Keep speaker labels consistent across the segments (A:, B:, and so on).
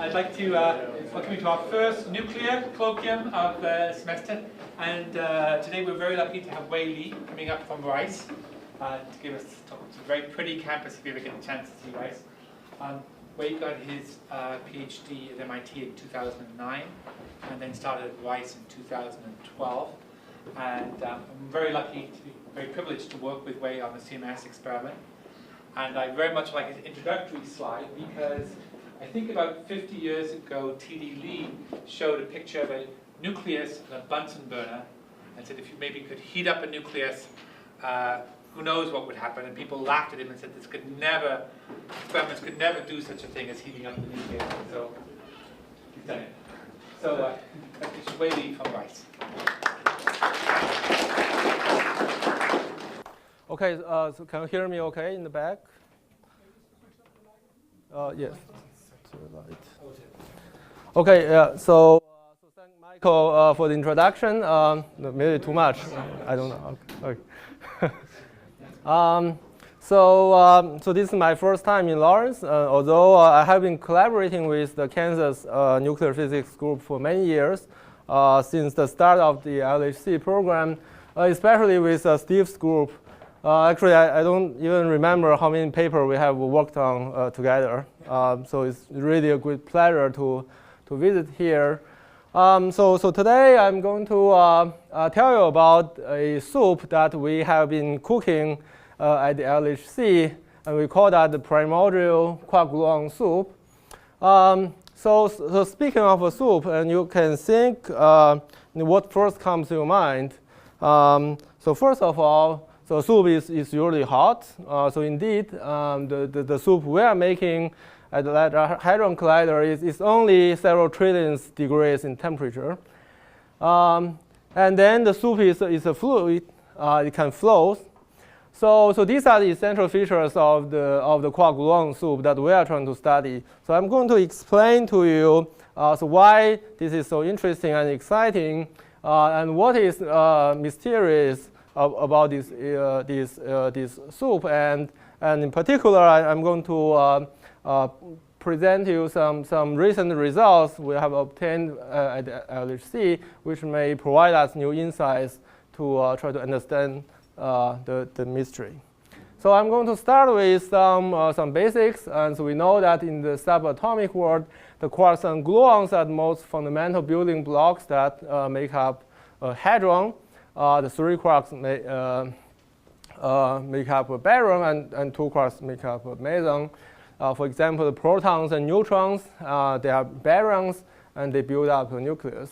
A: I'd like to welcome you to our first nuclear colloquium of the semester. And today we're very lucky to have Wei Li coming up from RHIC to give us a talk. It's a very pretty campus if you ever get a chance to see RHIC. Wei got his PhD at MIT in 2009 and then started at RHIC in 2012. And I'm very lucky to be very privileged to work with Wei on the CMS experiment. And I very much like his introductory slide because I think about 50 years ago, T.D. Lee showed a picture of a nucleus and a Bunsen burner and said if you maybe could heat up a nucleus, who knows what would happen. And people laughed at him and said this could never, experiments could never do such a thing as heating up the nucleus. So he's done it. So this is Wei Li from RHIC.
B: Okay, so can you hear me okay in the back? Yes. Okay, yeah, so thank Michael for the introduction. Maybe too much, I don't know. Okay. So this is my first time in Lawrence, although I have been collaborating with the Kansas nuclear physics group for many years, since the start of the RHIC program, especially with Steve's group. Actually, I don't even remember how many papers we have worked on together. So it's really a great pleasure to visit here. So today I'm going to tell you about a soup that we have been cooking at the RHIC, and we call that the primordial quark-gluon soup. So speaking of a soup, and you can think what first comes to your mind. So first of all, so soup is usually hot. So indeed, the soup we are making at the Hadron Collider is only several trillions degrees in temperature. And then the soup is a fluid. It can float. So these are the essential features of the quark-gluon soup that we are trying to study. So I'm going to explain to you so why this is so interesting and exciting, and what is mysterious about this soup, and in particular, I'm going to present you some recent results we have obtained at RHIC, which may provide us new insights to try to understand the mystery. So I'm going to start with some basics, and so we know that in the subatomic world, the quarks and gluons are the most fundamental building blocks that make up a hadron. The three quarks make up a baron, and two quarks make up a meson. For example, the protons and neutrons, they are barons, and they build up a nucleus.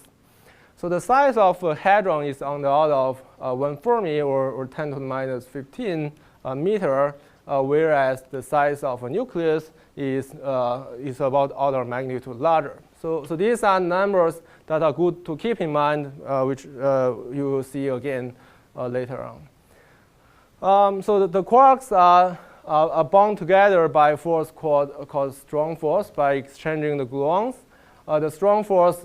B: So the size of a hadron is on the order of 1 Fermi, or 10 to the minus 15 meter, whereas the size of a nucleus is about order of magnitude larger. So these are numbers that are good to keep in mind, which you will see again later on. So the quarks are bound together by a force called strong force by exchanging the gluons. The strong force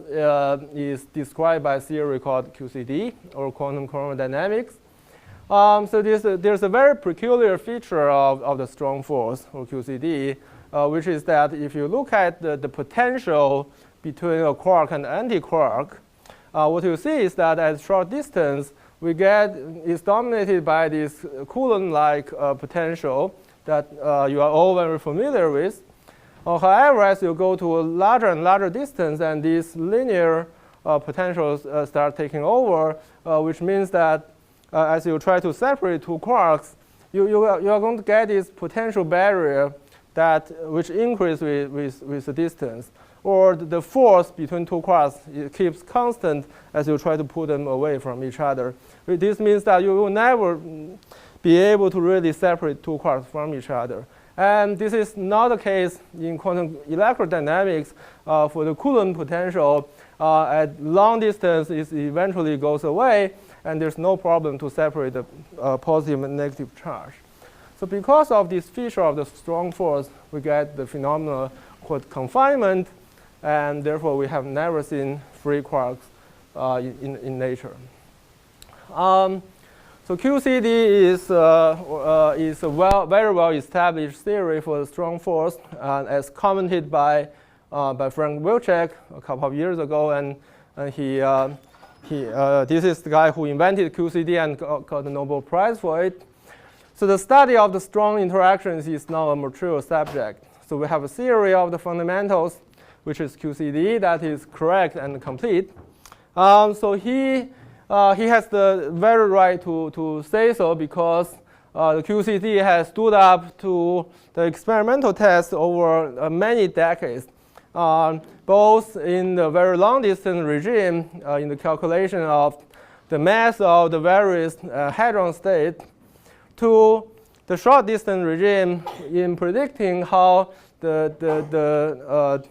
B: is described by a theory called QCD, or quantum chromodynamics. So there's a very peculiar feature of the strong force, or QCD, which is that if you look at the potential between a quark and anti-quark, what you see is that at short distance, is dominated by this Coulomb-like potential that you are all very familiar with. However, as you go to a larger and larger distance, and these linear potentials start taking over, which means that as you try to separate two quarks, you are going to get this potential barrier which increases with the distance. Or the force between two quarks, it keeps constant as you try to put them away from each other. This means that you will never be able to really separate two quarks from each other. And this is not the case in quantum electrodynamics. For the Coulomb potential, at long distance, it eventually goes away, and there's no problem to separate the positive and negative charge. So because of this feature of the strong force, we get the phenomenon called confinement, and therefore we have never seen free quarks in nature. So QCD is a very well established theory for the strong force, as commented by by Frank Wilczek a couple of years ago, and this is the guy who invented QCD and got the Nobel Prize for it. So the study of the strong interactions is now a mature subject. So we have a theory of the fundamentals, which is QCD, that is correct and complete. So he has the very right to say so, because the QCD has stood up to the experimental test over many decades, both in the very long distance regime, in the calculation of the mass of the various hadron states, to the short distance regime in predicting how the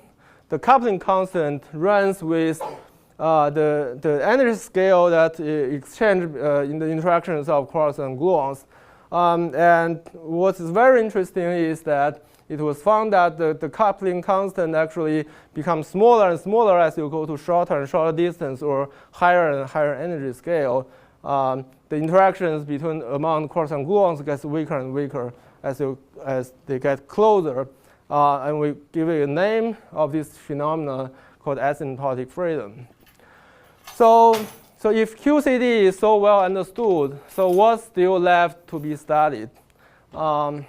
B: coupling constant runs with the energy scale that exchange in the interactions of quarks and gluons. And what is very interesting is that it was found that the coupling constant actually becomes smaller and smaller as you go to shorter and shorter distance or higher and higher energy scale. The interactions among quarks and gluons gets weaker and weaker as they get closer. And we give it a name of this phenomena called asymptotic freedom. So if QCD is so well understood, so what's still left to be studied? So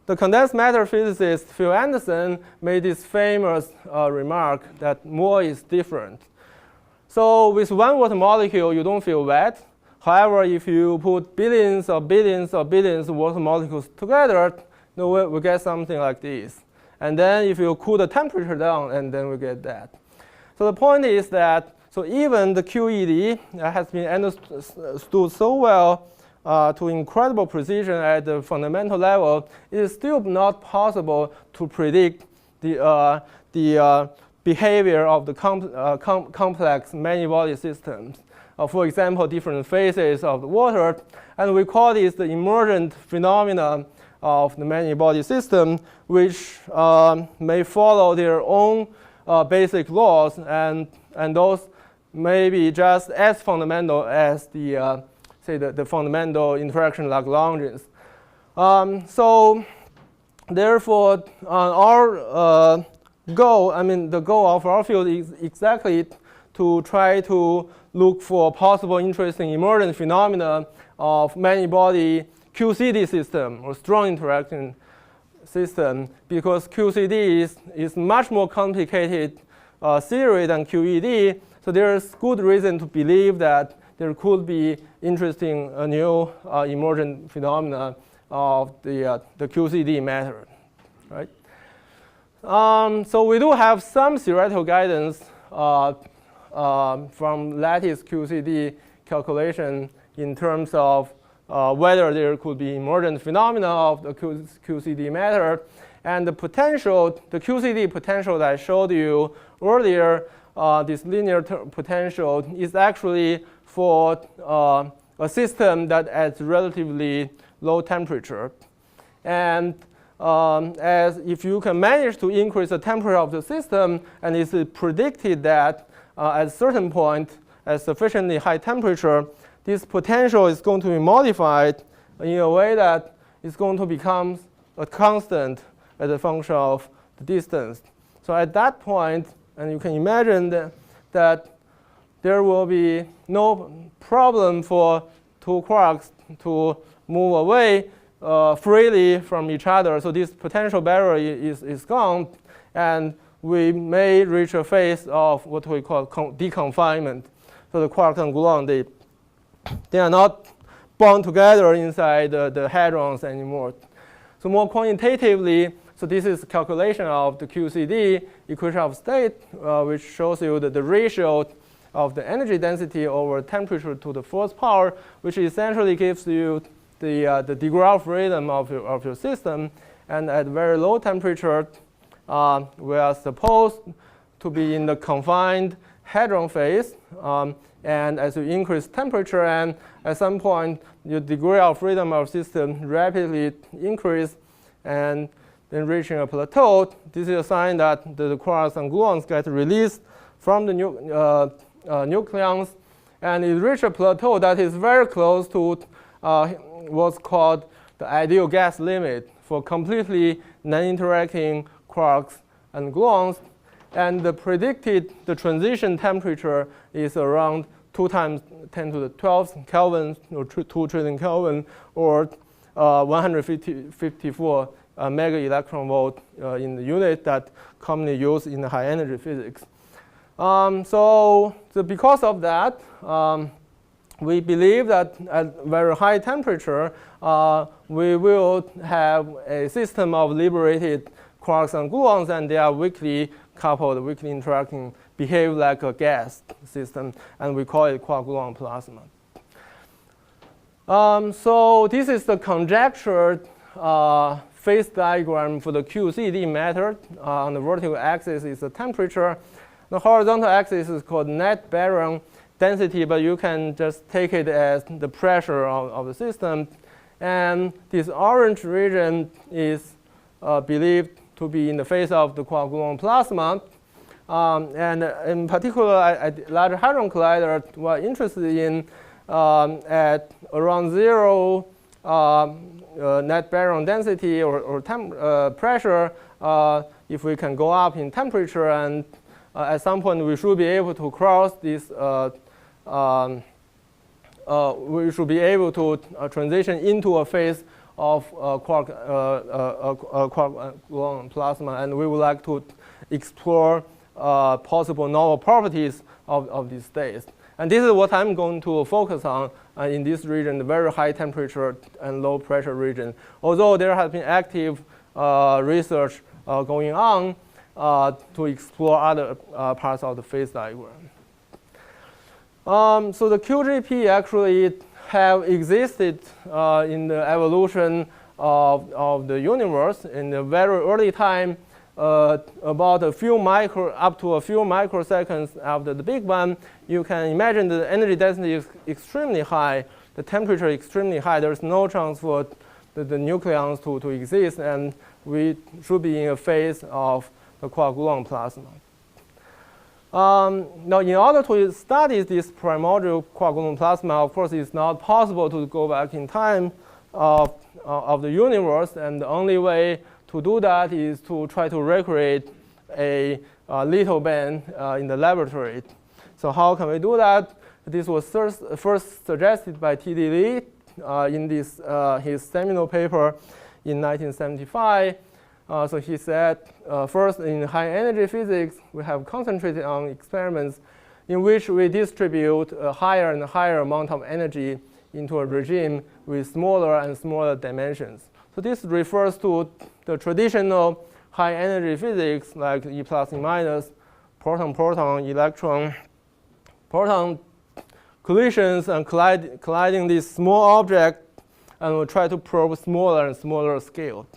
B: the condensed matter physicist Phil Anderson made this famous remark that more is different. So with 1 water molecule, you don't feel wet. However, if you put billions of billions of billions of water molecules together, we get something like this. And then if you cool the temperature down, and then we get that. So the point is that, so even the QED has been understood so well to incredible precision at the fundamental level, it is still not possible to predict the behavior of the complex many-body systems. For example, different phases of the water. And we call this the emergent phenomena of the many-body system, which may follow their own basic laws, and those may be just as fundamental as the fundamental interaction Lagrangians. So therefore, our goal, the goal of our field is exactly to try to look for possible interesting emergent phenomena of many-body QCD system or strong interaction system, because QCD is much more complicated theory than QED. So there is good reason to believe that there could be interesting new emergent phenomena of the QCD method, right? So we do have some theoretical guidance from lattice QCD calculation in terms of whether there could be emergent phenomena of the QCD method. And the potential, the QCD potential that I showed you earlier, this linear potential is actually for a system that at relatively low temperature. And as if you can manage to increase the temperature of the system, and it's predicted that at a certain point, at sufficiently high temperature, this potential is going to be modified in a way that it's going to become a constant as a function of the distance. So at that point, and you can imagine that there will be no problem for two quarks to move away freely from each other. So this potential barrier is gone, and we may reach a phase of what we call deconfinement. So the quark and gluon, they are not bound together inside the hadrons anymore. So more quantitatively, so this is calculation of the QCD equation of state, which shows you that the ratio of the energy density over temperature to the fourth power, which essentially gives you the degree of freedom of your system. And at very low temperature, we are supposed to be in the confined hadron phase. And as you increase temperature, and at some point, your degree of freedom of system rapidly increase, and then reaching a plateau. This is a sign that the quarks and gluons get released from the nucleons, and it reaches a plateau that is very close to what's called the ideal gas limit for completely non-interacting quarks and gluons. And the predicted transition temperature is around 2 times 10 to the 12th Kelvin, or 2 trillion Kelvin, or 154 mega electron volt in the unit that commonly used in the high energy physics. So because of that, we believe that at very high temperature, we will have a system of liberated quarks and gluons, and they are weakly coupled, weakly interacting, behave like a gas system, and we call it quark-gluon plasma. So this is the conjectured phase diagram for the QCD method. On the vertical axis is the temperature. The horizontal axis is called net baryon density, but you can just take it as the pressure of the system. And this orange region is believed to be in the phase of the quark-gluon plasma. And in particular, at Large Hadron Collider, we're interested in at around 0 net baryon density or pressure, if we can go up in temperature, and at some point we should be able to cross this, we should be able to transition into a phase of quark-gluon plasma, and we would like to explore possible novel properties of these states. And this is what I'm going to focus on in this region, the very high temperature and low pressure region. Although there has been active research going on to explore other parts of the phase diagram. So the QGP actually have existed in the evolution of the universe in the very early time, about up to a few microseconds after the Big Bang. You can imagine the energy density is extremely high, the temperature is extremely high. There's no chance for the nucleons to exist, and we should be in a phase of the quark-gluon plasma. Now, in order to study this primordial quark-gluon plasma, of course, it's not possible to go back in time of the universe, and the only way to do that is to try to recreate a little band in the laboratory. So how can we do that? This was first suggested by T.D. Li in this, his seminal paper in 1975. So he said, first, in high energy physics, we have concentrated on experiments in which we distribute a higher and higher amount of energy into a regime with smaller and smaller dimensions. So this refers to the traditional high energy physics like E plus, E minus, proton-proton, electron-proton collisions, and colliding these small objects, and we'll try to probe smaller and smaller scale.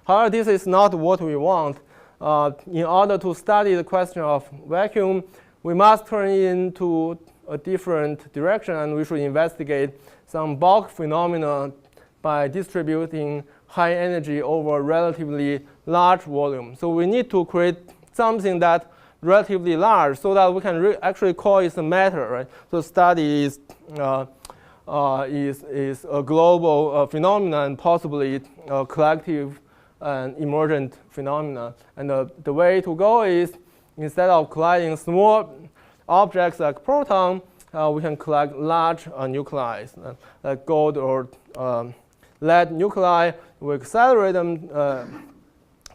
B: However, this is not what we want. In order to study the question of vacuum, we must turn into a different direction, and we should investigate some bulk phenomena by distributing high energy over a relatively large volume. So we need to create something that's relatively large so that we can actually call it a matter, right? So study is a global phenomenon, and possibly a collective and emergent phenomena. And the way to go is, instead of colliding small objects like proton, we can collect large nuclei, like gold or lead nuclei. We accelerate them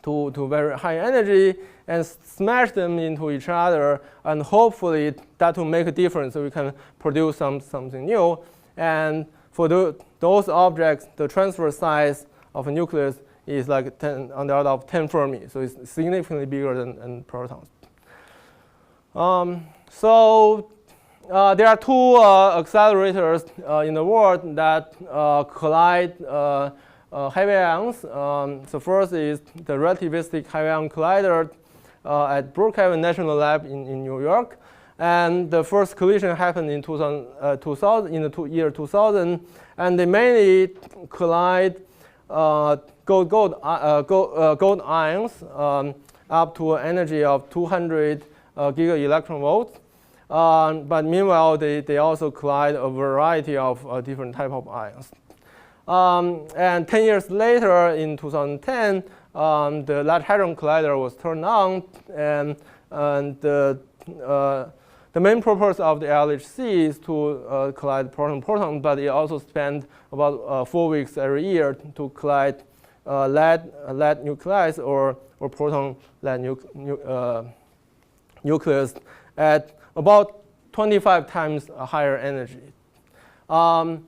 B: to very high energy and smash them into each other, and hopefully that will make a difference, so we can produce something new. And for those objects, the transfer size of a nucleus is like 10 on the order of 10 Fermi, so it's significantly bigger than protons. So there are two accelerators in the world that collide heavy ions. So first is the relativistic heavy ion collider at Brookhaven National Lab in New York. And the first collision happened in 2000, in the year 2000, and they mainly collide gold ions up to an energy of 200 giga electron volts. But meanwhile, they also collide a variety of different type of ions. And 10 years later, in 2010, the Large Hadron Collider was turned on, and the main purpose of the LHC is to collide proton-proton, but it also spends about 4 weeks every year to collide lead nuclei or proton-lead nucleus at about 25 times higher energy. So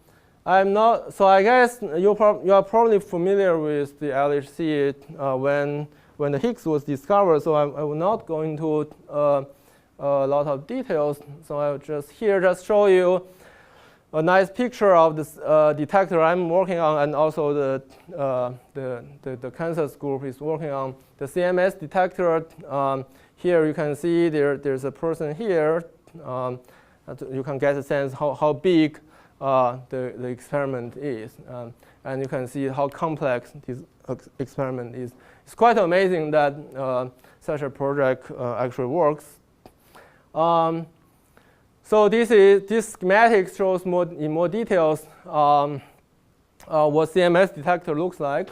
B: I guess you are probably familiar with the LHC when the Higgs was discovered. So I will not go into a lot of details. So I will just show you a nice picture of this detector I'm working on, and also the Kansas group is working on the CMS detector. Here you can see there's a person here. You can get a sense how big the experiment is, and you can see how complex this experiment is. It's quite amazing that such a project actually works. So this schematic shows in more details what CMS detector looks like.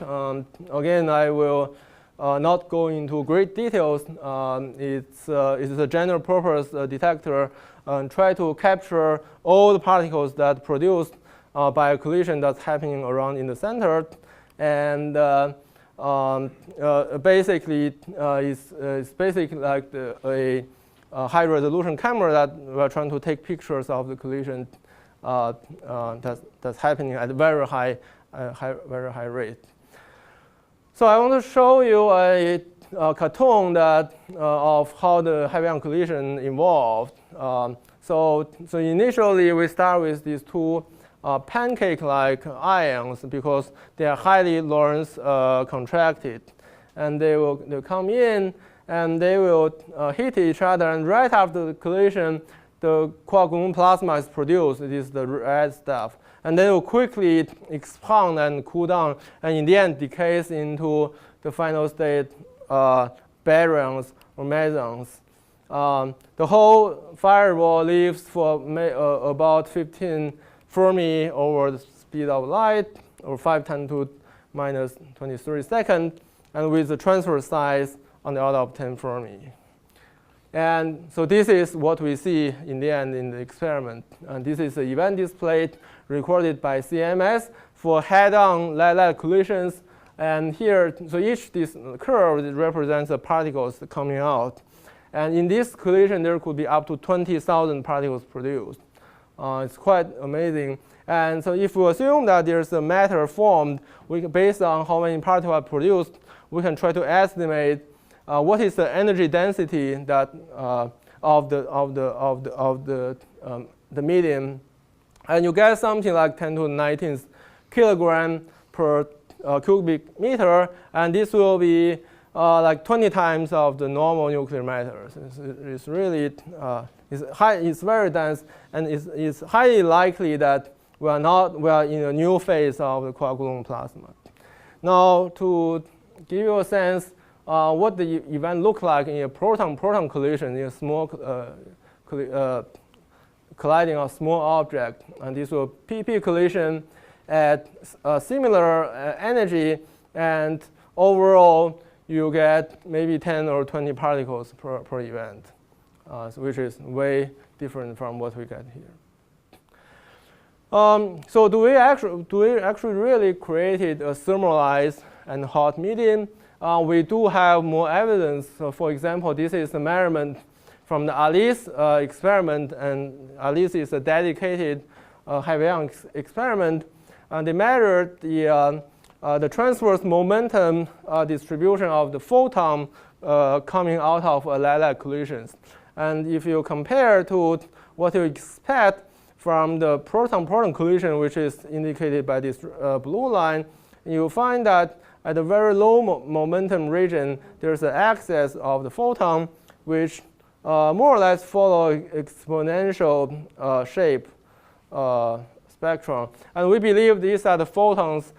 B: Again, I will not go into great details. It's a general purpose detector and try to capture all the particles that produced by a collision that's happening around in the center. And basically, it's basically like a high-resolution camera that we're trying to take pictures of the collision that's happening at a very high rate. So I want to show you a cartoon that of how the heavy-ion collision evolved. So initially we start with these two pancake-like ions because they are highly Lorentz contracted, and they'll come in and they will hit each other, and right after the collision, the quark-gluon plasma is produced. It is the red stuff. And then it will quickly expand and cool down, and in the end decays into the final state baryons or mesons. The whole fireball lives for about 15 Fermi over the speed of light, or 5 × 10⁻23 seconds, and with the transfer size on the order of 10 Fermi. And so this is what we see in the end in the experiment. And this is the event display recorded by CMS for head-on lead-lead collisions. And here, so each this curve represents the particles coming out. And in this collision, there could be up to 20,000 particles produced. It's quite amazing. And so if we assume that there's a matter formed, based on how many particles are produced, we can try to estimate what is the energy density that of the medium, and you get something like 10 to the 19th kilogram per cubic meter, and this will be like 20 times of the normal nuclear matter. It's really it's very dense, and it's highly likely that we are in a new phase of the quark-gluon plasma. Now, to give you a sense what the event look like in a proton-proton collision, in a small colliding a small object, and this will PP collision at a similar energy, and overall you get maybe 10 or 20 particles per event, which is way different from what we get here. So do we actually really created a thermalized and hot medium? We do have more evidence. So for example, this is a measurement from the ALICE experiment, and ALICE is a dedicated heavy-ion experiment. And they measured the transverse momentum distribution of the photon coming out of lead-lead collisions. And if you compare to what you expect from the proton-proton collision, which is indicated by this blue line, you find that at a very low momentum region, there's an excess of the photon, which more or less follow exponential shape spectrum. And we believe these are the photons,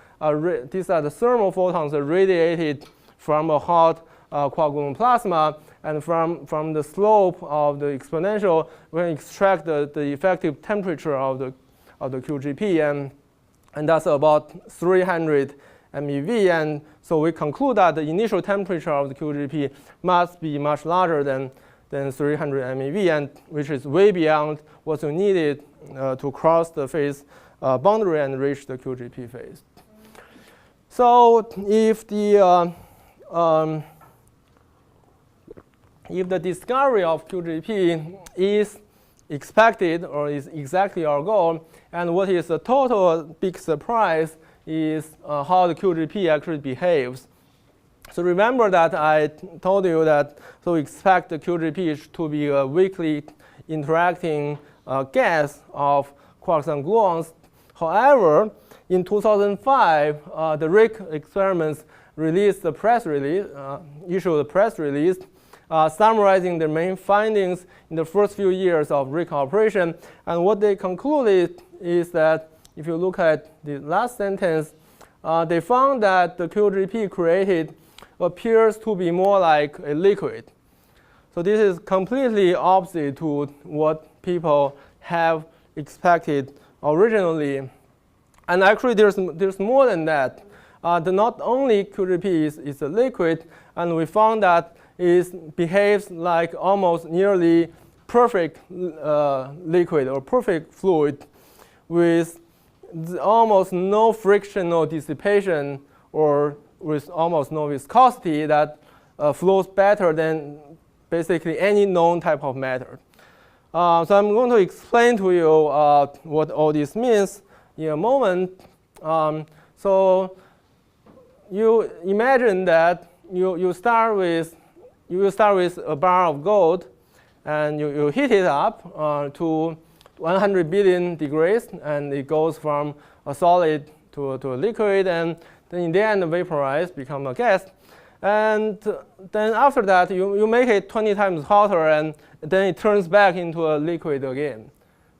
B: these are the thermal photons radiated from a hot quark-gluon plasma. And from the slope of the exponential, we can extract the effective temperature of the QGP, and that's about 350 MeV, and so we conclude that the initial temperature of the QGP must be much larger than 300 MeV, and which is way beyond what's needed to cross the phase boundary and reach the QGP phase. So if the discovery of QGP is expected or is exactly our goal, and what is the total big surprise is how the QGP actually behaves. So remember that I told you that so we expect the QGP to be a weakly interacting gas of quarks and gluons. However, in 2005, the RHIC experiments released a press release, issued a press release summarizing their main findings in the first few years of RHIC operation. And what they concluded is that if you look at the last sentence, they found that the QGP created appears to be more like a liquid. So this is completely opposite to what people have expected originally. And actually, there's more than that. Not only QGP is a liquid, and we found that it behaves like almost nearly perfect liquid or perfect fluid with almost no frictional dissipation or with almost no viscosity that flows better than basically any known type of matter. So I'm going to explain to you what all this means in a moment. So you imagine that you start with a bar of gold, and you heat it up to 100 billion degrees, and it goes from a solid to a liquid, and then in the end vaporize, become a gas. And then after that, you make it 20 times hotter, and then it turns back into a liquid again.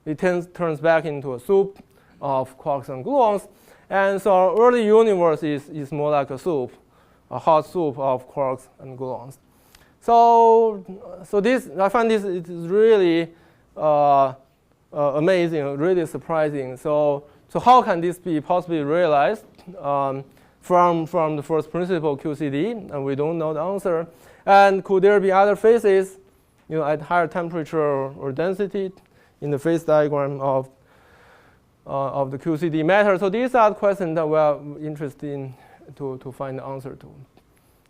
B: It turns back into a soup of quarks and gluons. And so our early universe is more like a soup, a hot soup of quarks and gluons. So this, I find this it is really amazing, really surprising. So how can this be possibly realized from the first principle QCD? And we don't know the answer. And could there be other phases, at higher temperature or density in the phase diagram of the QCD matter? So these are the questions that we are interested in to find the answer to.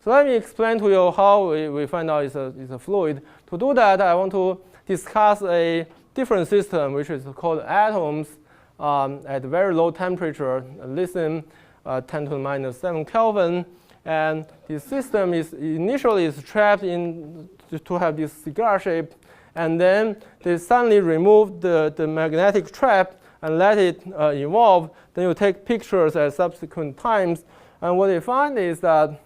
B: So let me explain to you how we find out it's a fluid. To do that, I want to discuss a different system, which is called atoms at very low temperature, lithium 10 to the minus 7 Kelvin. And this system is initially trapped in to have this cigar shape, and then they suddenly remove the magnetic trap and let it evolve. Then you take pictures at subsequent times, and what they find is that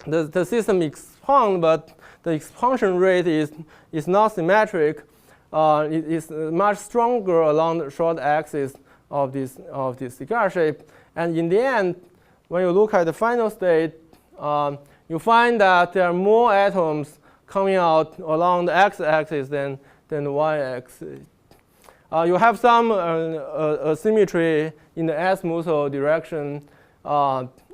B: the system expands, but the expansion rate is not symmetric. It is much stronger along the short axis of this cigar shape. And in the end, when you look at the final state, you find that there are more atoms coming out along the x-axis than the y-axis. You have some asymmetry in the azimuthal direction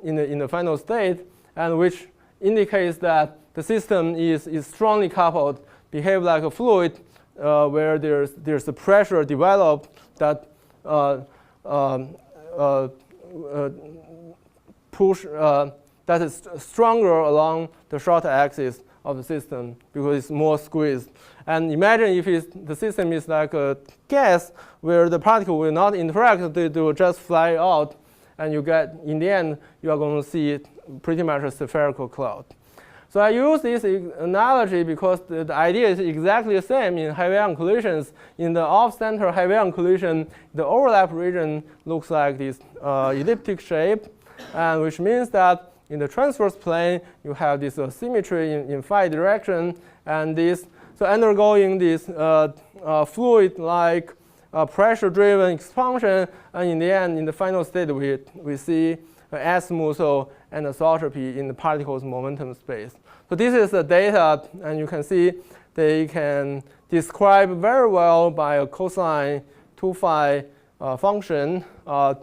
B: in the final state, and which indicates that the system is strongly coupled, behave like a fluid, where there's a pressure developed that that is stronger along the short axis of the system because it's more squeezed. And imagine if the system is like a gas where the particle will not interact, they will just fly out, and you get, in the end, you are going to see pretty much a spherical cloud. So I use this analogy because the idea is exactly the same in heavy ion collisions. In the off-center heavy ion collision, the overlap region looks like this elliptic shape, and which means that in the transverse plane, you have this symmetry in phi direction, and so undergoing this fluid-like pressure-driven expansion, and in the end, in the final state, we see azimuthal anisotropy in the particle's momentum space. So this is the data, and you can see they can describe very well by a cosine 2 phi function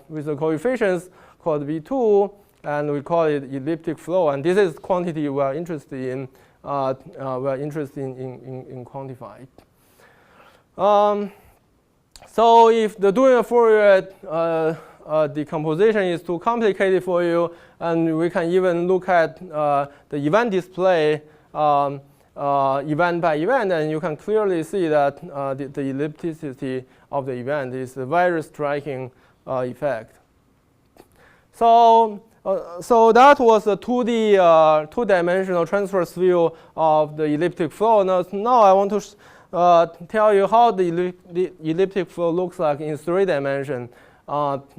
B: with the coefficients called V2 and we call it elliptic flow. And this is quantity we are interested in. We are interested in quantifying. So if doing a Fourier decomposition is too complicated for you, and we can even look at the event display event by event, and you can clearly see that the ellipticity of the event is a very striking effect. So that was a 2D, two-dimensional transverse view of the elliptic flow. Now I want to tell you how the elliptic flow looks like in 3 dimensions,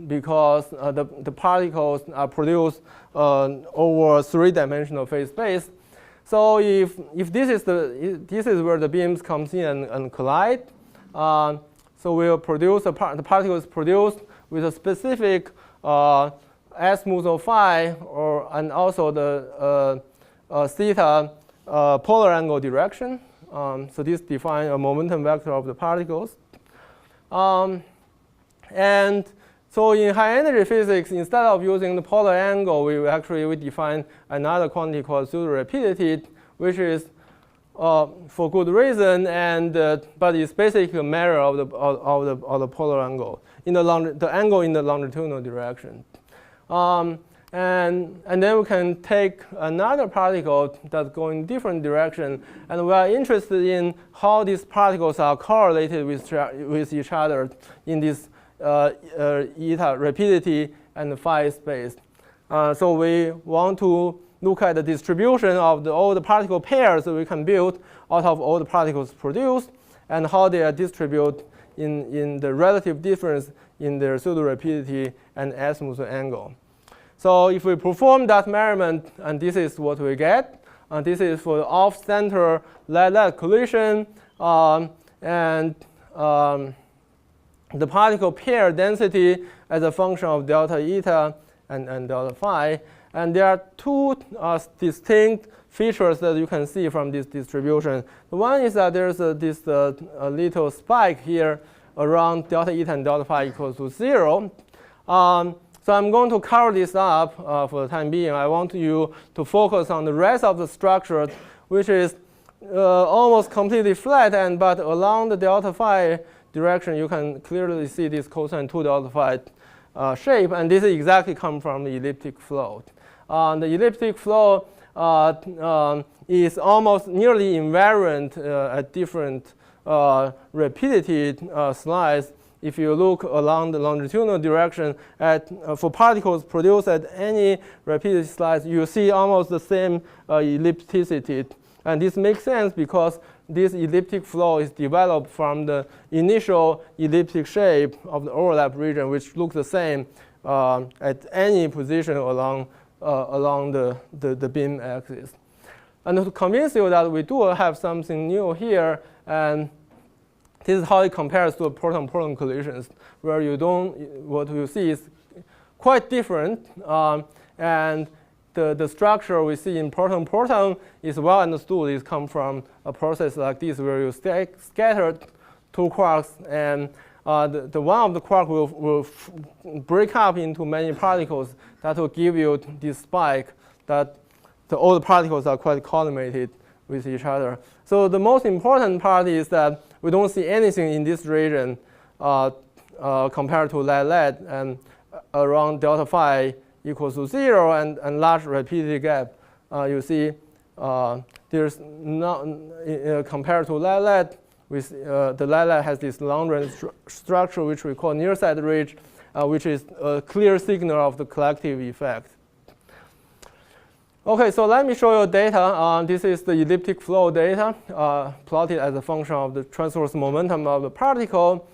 B: because the particles are produced over 3-dimensional phase space. So if this is where the beams comes in and collide, so we'll produce the particles produced with a specific azimuth of phi, and also the theta polar angle direction. So this defines a momentum vector of the particles. And so in high energy physics, instead of using the polar angle, we define another quantity called pseudo rapidity, which is for good reason, and but it's basically a measure of the polar angle in the angle in the longitudinal direction. And then we can take another particle that's going in different direction, and we are interested in how these particles are correlated with each other in this eta rapidity and phi space. So we want to look at the distribution of all the particle pairs that we can build out of all the particles produced, and how they are distributed in the relative difference in their pseudo rapidity and azimuth angle. So if we perform that measurement, and this is what we get, and this is for the off-center light-light collision, and the particle pair density as a function of delta eta and delta phi. And there are 2 distinct features that you can see from this distribution. The one is that there's this little spike here around delta eta and delta phi equals to 0. So I'm going to cover this up for the time being. I want you to focus on the rest of the structure, which is almost completely flat, but along the delta phi direction, you can clearly see this cosine 2 delta phi shape, and this exactly comes from the elliptic flow. The elliptic flow is almost nearly invariant at different rapidity slides. If you look along the longitudinal direction for particles produced at any rapidity slice, you see almost the same ellipticity. And this makes sense because this elliptic flow is developed from the initial elliptic shape of the overlap region, which looks the same at any position along the beam axis. And to convince you that we do have something new here, and this is how it compares to proton-proton collisions, where what you see is quite different, and the structure we see in proton-proton is well understood. It comes from a process like this, where you scatter 2 quarks, and the one of the quark will break up into many particles that will give you this spike that all the particles are quite collimated with each other. So the most important part is that we don't see anything in this region compared to light-light, and around delta phi equals to 0 and large rapidity gap. You see there's not, compared to light-light, the light-light has this long-range structure which we call near-side ridge, which is a clear signal of the collective effect. Okay, so let me show you data. This is the elliptic flow data plotted as a function of the transverse momentum of the particle,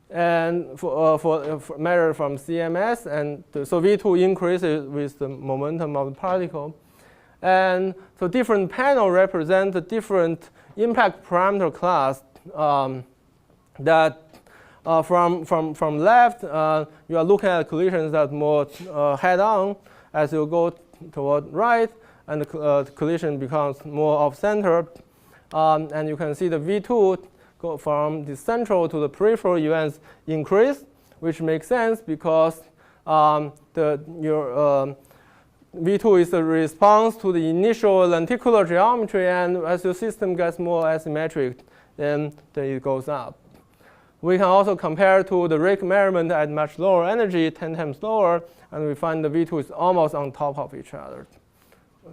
B: and for measured from CMS. And so V2 increases with the momentum of the particle. And so different panels represent the different impact parameter class that from left, you are looking at collisions that more head-on. As you go toward right, and the collision becomes more off-center. And you can see the V2 go from the central to the peripheral events increase, which makes sense because your V2 is a response to the initial lenticular geometry, and as your system gets more asymmetric, then it goes up. We can also compare to the RHIC measurement at much lower energy, 10 times lower, and we find the V2 is almost on top of each other.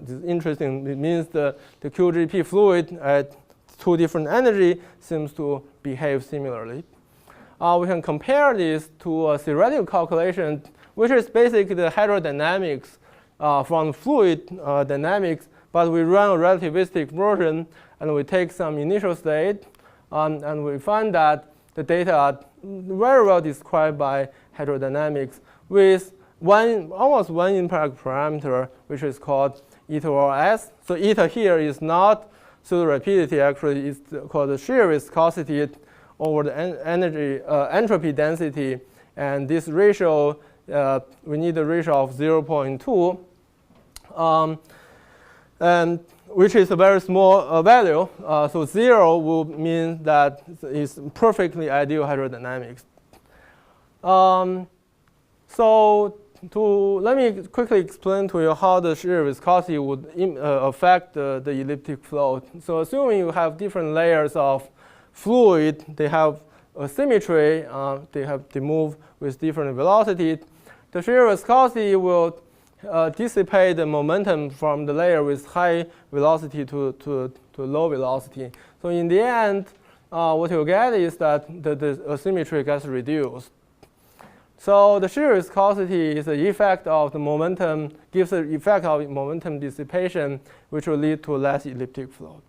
B: This is interesting. It means the QGP fluid at 2 different energy seems to behave similarly. We can compare this to a theoretical calculation, which is basically the hydrodynamics from fluid dynamics, but we run a relativistic version, and we take some initial state, and we find that the data are very well described by hydrodynamics with almost one impact parameter, which is called eta or S. So eta here is not pseudo-rapidity, actually it's called the shear viscosity over the entropy density, and this ratio, we need a ratio of 0.2, and which is a very small value. So 0 will mean that it's perfectly ideal hydrodynamics. So let me quickly explain to you how the shear viscosity would affect the elliptic flow. So assuming you have different layers of fluid, they have a symmetry, they move with different velocity. The shear viscosity will dissipate the momentum from the layer with high velocity to low velocity. So in the end, what you'll get is that the asymmetry gets reduced. So the shear viscosity is the effect of the momentum, gives the effect of momentum dissipation, which will lead to less elliptic flow.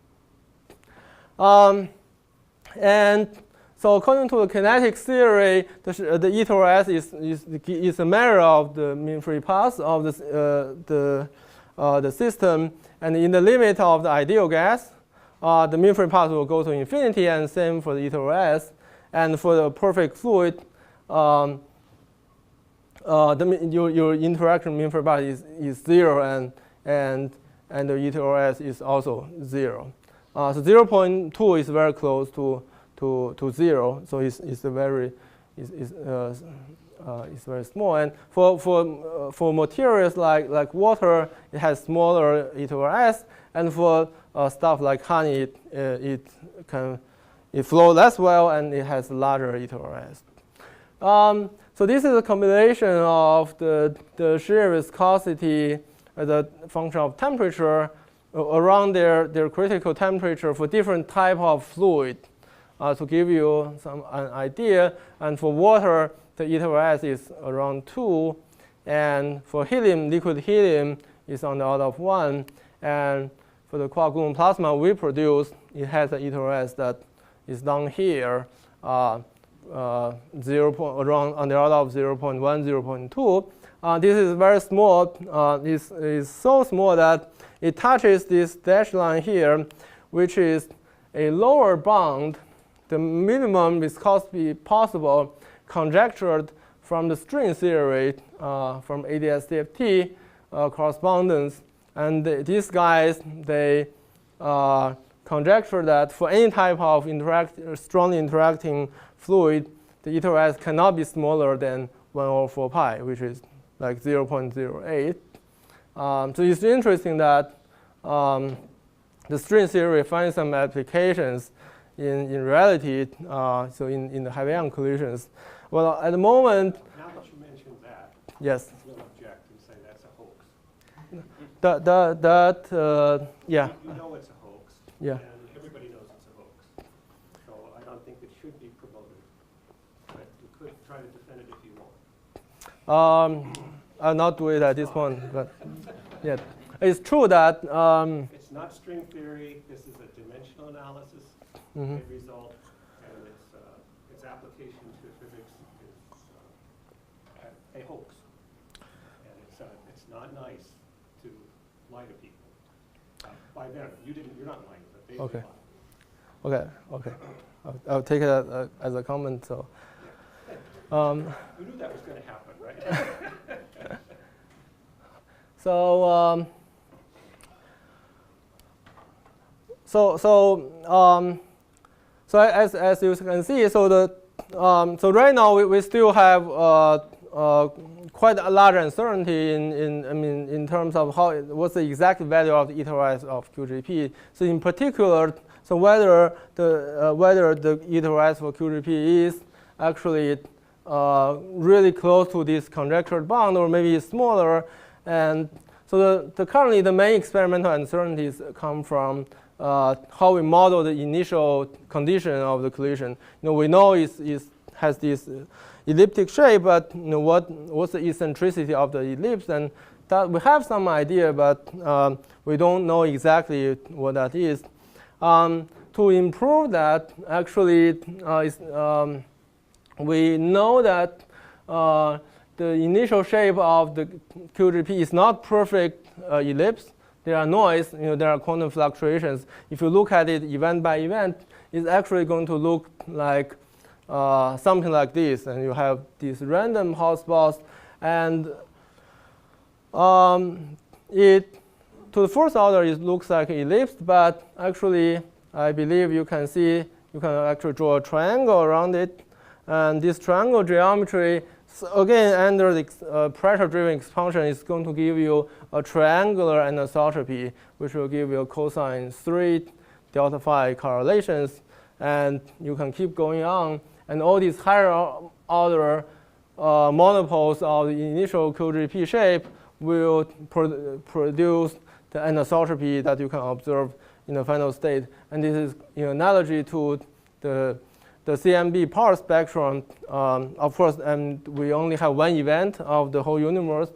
B: And so according to the kinetic theory, the eta or S is a measure of the mean free path of the system. And in the limit of the ideal gas, the mean free path will go to infinity, and same for the eta or S. And for the perfect fluid, your interaction mean free path is 0, and the eta or S is also 0. So 0.2 is very close to 0, so it's very small. And for materials like water, it has smaller eta or S, and for stuff like honey, it flows less well, and it has larger eta or S. So this is a combination of the shear viscosity as a function of temperature around their critical temperature for different type of fluid. To give you an idea, and for water, the eta or S is around 2, and for helium, liquid helium is on the order of 1, and for the quark-gluon plasma we produce, it has an eta or S that is down here, around on the order of 0.1, 0.2. This is very small. This is so small that it touches this dashed line here, which is a lower bound, the minimum viscosity possible, conjectured from the string theory from ADS-CFT correspondence. And these guys, they conjecture that for any type of strongly interacting fluid, the eta or S cannot be smaller than 1 over 4 pi, which is like 0.08. So it's interesting that the string theory finds some applications in reality, so in the heavy-ion collisions. Well, at the moment...
C: Now that you mentioned that,
B: yes.
C: you'll object and say that's a hoax.
B: Yeah.
C: You know it's a hoax,
B: yeah.
C: and everybody knows it's a hoax. So I don't think it should be promoted. But you could try to defend it if you want.
B: I'll not do it at this point, but yeah. It's true that...
C: it's not string theory. This is a dimensional analysis.
B: Mm-hmm.
C: Result, and its application to physics is a hoax, and it's not nice to lie to people. By them, you're not lying, but they
B: okay.
C: lie.
B: Okay. I'll take it as a comment. So.
C: You knew that was going to happen, right?
B: So as you can see, so right now we still have quite a large uncertainty in terms of what's the exact value of the eta rise of QGP. So in particular, so whether the eta rise for QGP is actually really close to this conjectured bound, or maybe smaller. And so currently the main experimental uncertainties come from how we model the initial condition of the collision. We know it has this elliptic shape, but what's the eccentricity of the ellipse? And that we have some idea, but we don't know exactly what that is. To improve that, actually, we know that the initial shape of the QGP is not perfect ellipse. There are noise, there are quantum fluctuations. If you look at it event by event, it's actually going to look like something like this. And you have these random hotspots. And to the first order, it looks like an ellipse. But actually, I believe you can see, you can actually draw a triangle around it. And this triangle geometry, again, under the pressure-driven expansion, is going to give you a triangular anisotropy, which will give you cosine 3 delta phi correlations. And you can keep going on. And all these higher order monopoles of the initial QGP shape will produce the anisotropy that you can observe in the final state. And this is in analogy to the CMB power spectrum. Of course, and we only have one event of the whole universe,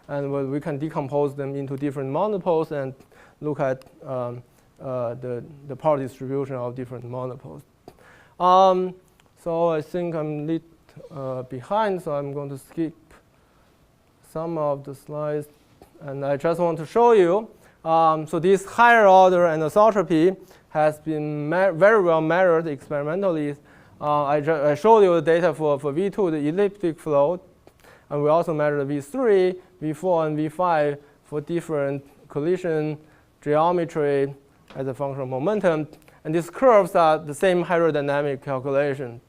B: and we can decompose them into different monopoles and look at the power distribution of different monopoles. So I think I'm a little behind, so I'm going to skip some of the slides. And I just want to show you. So this higher order anisotropy has been very well measured experimentally. I showed you the data for V2, the elliptic flow. And we also measured V3, V4, and V5 for different collision geometry as a function of momentum. And these curves are the same hydrodynamic calculation.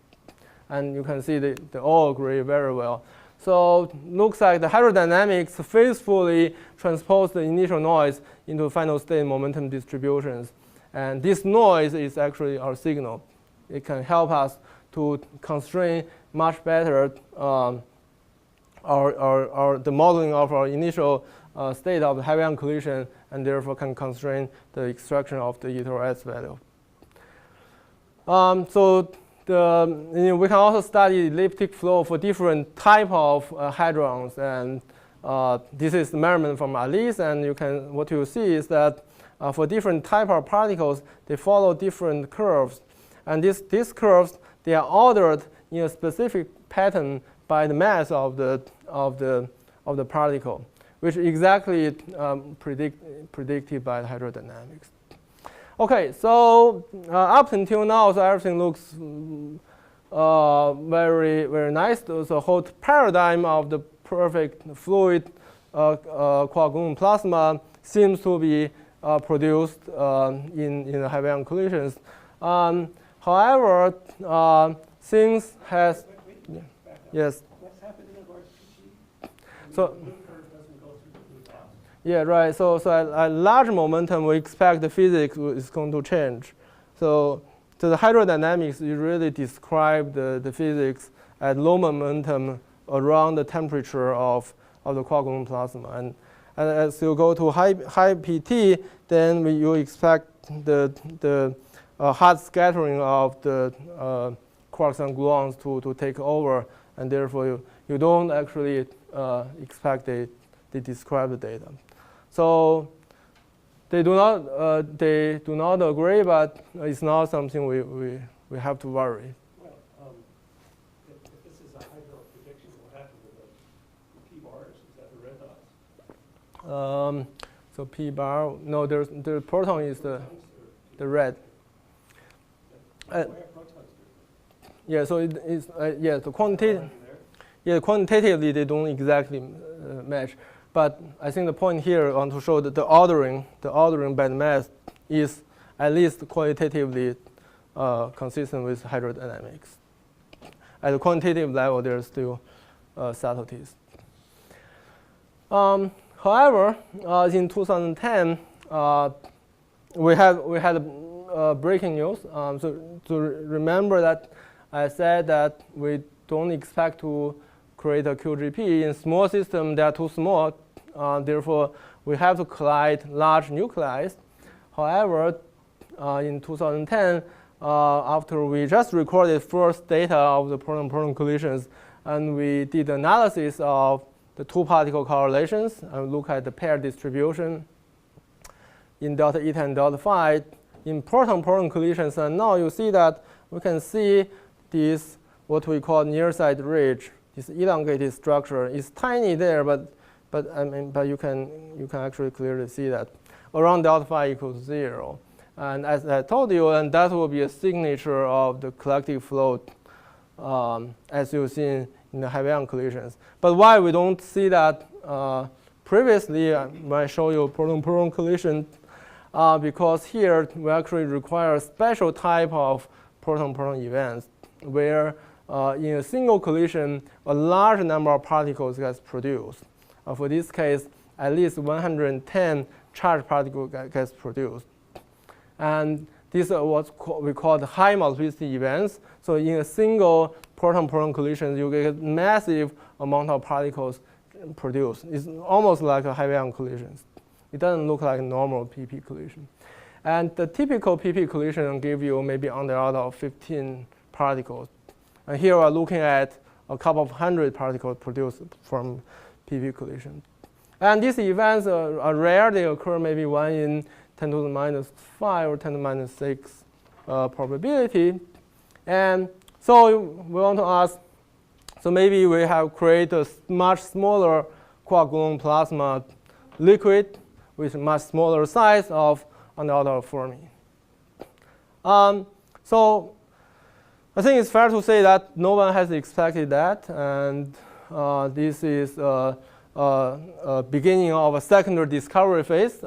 B: And you can see they all agree very well. So it looks like the hydrodynamics faithfully transpose the initial noise into final state momentum distributions. And this noise is actually our signal. It can help us to constrain much better the modeling of our initial state of the heavy ion collision, and therefore can constrain the extraction of the eta S value. So we can also study elliptic flow for different type of hadrons, and this is the measurement from Alice. And what you see is that for different type of particles, they follow different curves, and these curves, they are ordered in a specific pattern by the mass of the particle, which is exactly predicted by the hydrodynamics. Okay, so up until now, so everything looks very, very nice. The whole paradigm of the perfect fluid quark-gluon plasma seems to be produced in the heavy ion collisions. However, things has yes.
C: What's happening in RHIC?
B: So.
C: The curve doesn't go through the blue dots.
B: Yeah, right. So at large momentum, we expect the physics is going to change. So the hydrodynamics, you really describe the physics at low momentum around the temperature of the quark-gluon plasma. And as you go to high PT, then you expect the hard scattering of the quarks and gluons to take over, and therefore you don't actually expect they describe the data. So they do not agree, but it's not something we have to worry.
C: Well, if this is a hydro prediction, what happened to the P bars? Is that the red dots?
B: So P bar, no, the proton is the red.
C: Why are protons different?
B: Yeah, so quantitatively they don't exactly match. But I think the point here I want to show that the ordering by the mass is at least qualitatively consistent with hydrodynamics. At the quantitative level, there are still subtleties. However, in 2010, we had breaking news. So to remember that I said that we don't expect to create a QGP in small systems that are too small. Therefore, we have to collide large nuclei. However, in 2010, after we just recorded first data of the proton-proton collisions, and we did analysis of the two particle correlations and look at the pair distribution in delta eta and delta phi in proton-proton collisions. And now you see that we can see this, what we call near side ridge, this elongated structure. It's tiny there, but you can actually clearly see that around delta phi equals 0. And as I told you, and that will be a signature of the collective float, as you've seen in the heavy ion collisions. But why we don't see that previously, when I show you proton-proton collision, because here we actually require a special type of proton-proton events where in a single collision, a large number of particles gets produced. For this case, at least 110 charged particles gets produced. And these are what we call the high multiplicity events. So in a single proton-proton collision, you get massive amount of particles produced. It's almost like a heavy ion collision. It doesn't look like a normal PP collision. And the typical PP collision will give you maybe on the order of 15 particles. And here we're looking at a couple of hundred particles produced from PP collision. And these events are rare. They occur maybe 1 in 10 to the minus 5 or 10 to the minus 6 probability. And so we want to ask, so maybe we have created a much smaller quark-gluon plasma liquid with much smaller size of on the order of Fermi. So I think it's fair to say that no one has expected that, and this is beginning of a secondary discovery phase.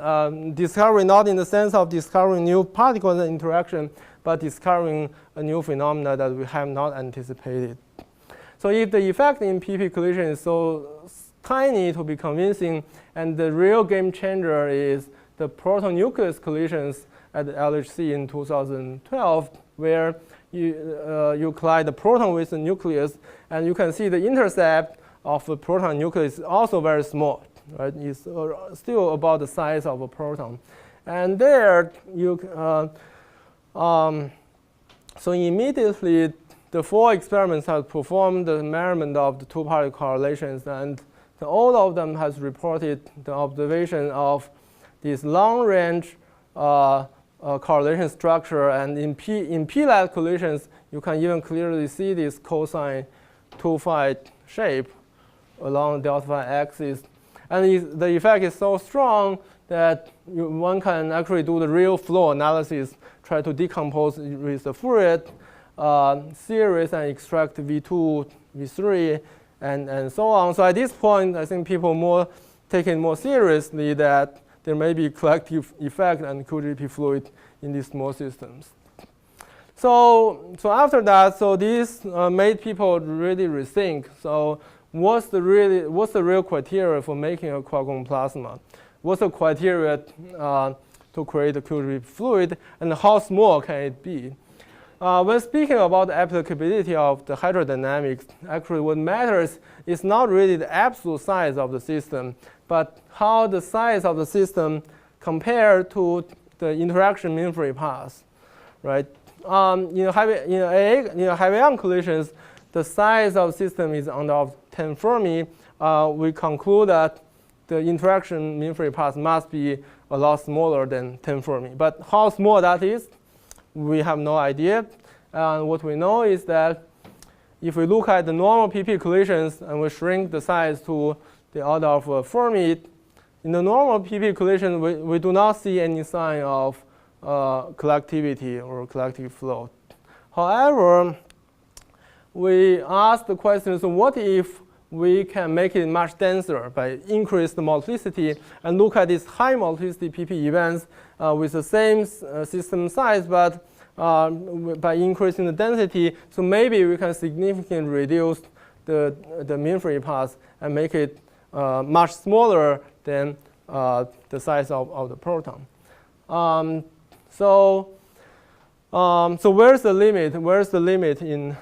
B: Discovery not in the sense of discovering new particle interaction, but discovering a new phenomena that we have not anticipated. So if the effect in PP collision is so tiny to be convincing, and the real game changer is the proton-nucleus collisions at the LHC in 2012, where you collide the proton with the nucleus, and you can see the intercept of the proton nucleus is also very small, right? It's still about the size of a proton. And there, so immediately, the 4 experiments have performed the measurement of the two particle correlations, and all of them has reported the observation of this long-range correlation structure. And in P-like collisions, you can even clearly see this cosine 2 phi shape along the delta phi axis. And the effect is so strong that one can actually do the real flow analysis, try to decompose with the Fourier series and extract V2, V3, and so on. So at this point, I think people take it more seriously that there may be collective effect and QGP fluid in these small systems. So after that, so this made people really rethink. So what's the real criteria for making a quark-gluon plasma? What's the criteria to create a QGP fluid, and how small can it be? When speaking about the applicability of the hydrodynamics, actually what matters is not really the absolute size of the system, but how the size of the system compared to the interaction mean-free path, right? Heavy ion collisions, the size of the system is on the order of 10 Fermi. We conclude that the interaction mean-free path must be a lot smaller than 10 Fermi. But how small that is, we have no idea. And what we know is that if we look at the normal PP collisions and we shrink the size to the order of Fermi, in the normal PP collision, we do not see any sign of collectivity or collective flow. However, we asked the question, so what if we can make it much denser by increased multiplicity and look at these high multiplicity PP events with the same system size, but by increasing the density, so maybe we can significantly reduce the mean-free path and make it much smaller than the size of the proton. So where's the limit? Where's the limit in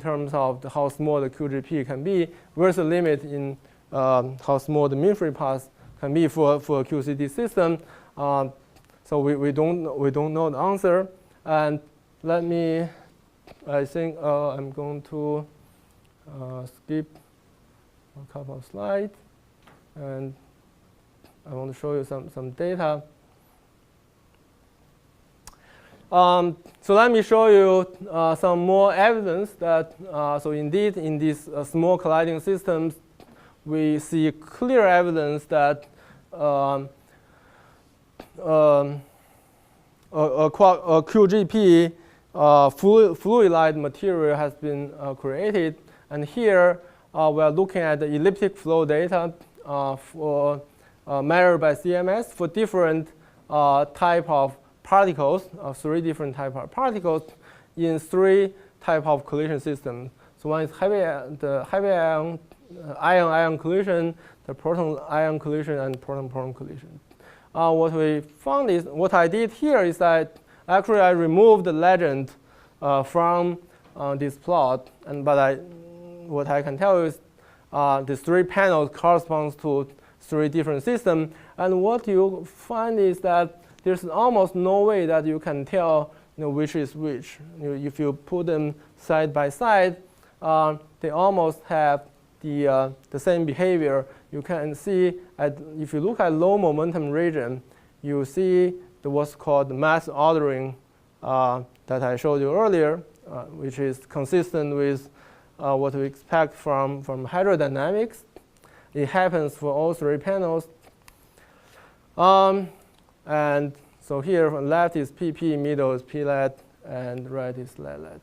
B: terms of how small the QGP can be? Where's the limit in how small the mean free path can be for a QCD system? So we don't know the answer. And let me, I think I'm going to skip a couple of slides, and I want to show you some data. So let me show you some more evidence that, so indeed in these small colliding systems, we see clear evidence that a QGP fluidized material has been created. And here we are looking at the elliptic flow data for measured by CMS for different type of particles, 3 different type of particles in 3 type of collision systems. So one is the heavy ion collision, the proton-ion collision, and proton-proton collision. What we found is, what I did here is that actually I removed the legend from this plot, but what I can tell you is the 3 panels corresponds to 3 different systems, and what you find is that there's almost no way that you can tell which is which. If you put them side by side, they almost have the same behavior. You can see, if you look at low momentum region, you see what's called mass ordering that I showed you earlier, which is consistent with what we expect from hydrodynamics. It happens for all 3 panels. And so here on left is PP, middle is PLED, and right is LED.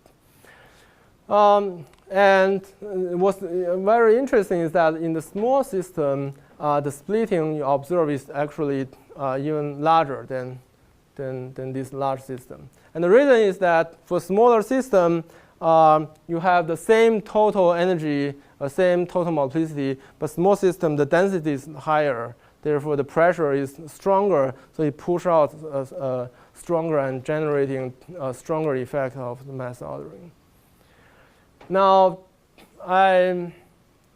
B: And what's very interesting is that in the small system, the splitting you observe is actually even larger than this large system. And the reason is that for smaller system, you have the same total energy, same total multiplicity, but small system, the density is higher. Therefore, the pressure is stronger, so it pushes out stronger and generating a stronger effect of the mass ordering. Now, I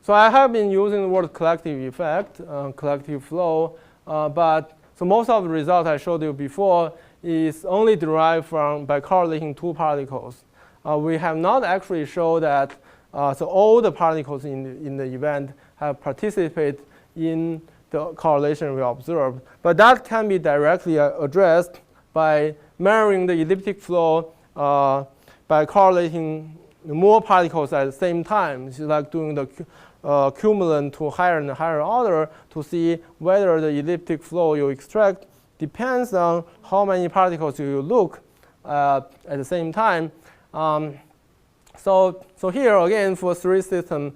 B: have been using the word collective effect, collective flow, but so most of the results I showed you before is only derived by correlating 2 particles. We have not actually shown that so all the particles in the event have participated in the correlation we observed. But that can be directly addressed by measuring the elliptic flow by correlating more particles at the same time. It's like doing the cumulant to higher and higher order to see whether the elliptic flow you extract depends on how many particles you look at the same time. So here again for 3 systems,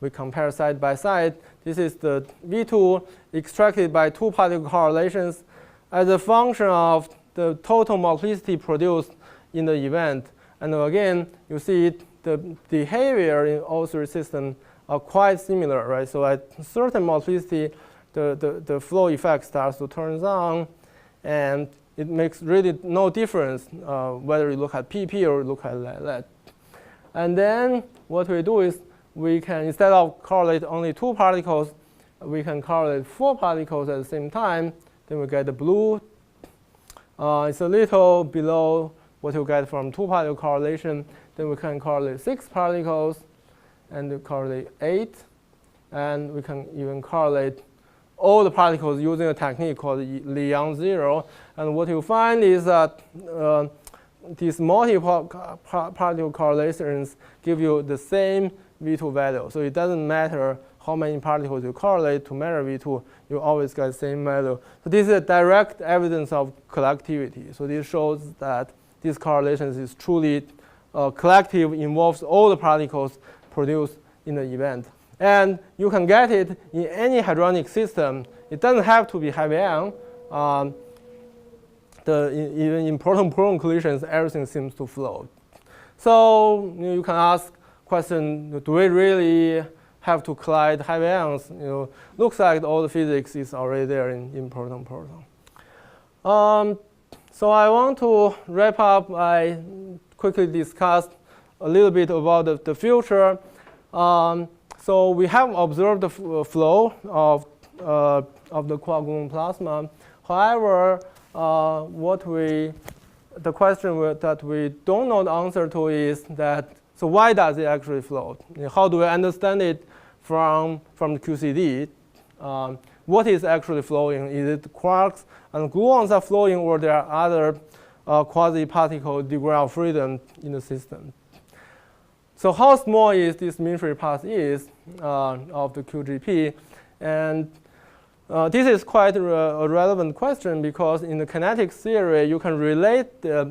B: we compare side by side. This is the V2 extracted by 2 particle correlations as a function of the total multiplicity produced in the event. And again, you see the behavior in all 3 systems are quite similar, right? So at certain multiplicity, the flow effect starts to turn on, and it makes really no difference whether you look at PP or look at LED. And then what we do is we can, instead of correlate only 2 particles, we can correlate 4 particles at the same time. Then we get the blue. It's a little below what you get from 2 particle correlation. Then we can correlate 6 particles, and correlate 8. And we can even correlate all the particles using a technique called Li-Yang zero. And what you find is that these multiple particle correlations give you the same V2 value. So it doesn't matter how many particles you correlate to measure V2, you always get the same value. So this is a direct evidence of collectivity. So this shows that these correlations is truly collective, involves all the particles produced in the event. And you can get it in any hadronic system. It doesn't have to be heavy ion. Even in proton-proton collisions, everything seems to float. So you can ask question, do we really have to collide heavy ions, looks like all the physics is already there in proton-proton. So I want to wrap up. I quickly discussed a little bit about the future. So we have observed the flow of the quark-gluon plasma. However, the question that we don't know the answer to is that, so why does it actually float? How do we understand it from the QCD? What is actually flowing? Is it quarks and gluons are flowing, or there are other quasi-particle degree of freedom in the system? So how small is this mean-free path of the QGP? And this is quite a relevant question, because in the kinetic theory, you can relate the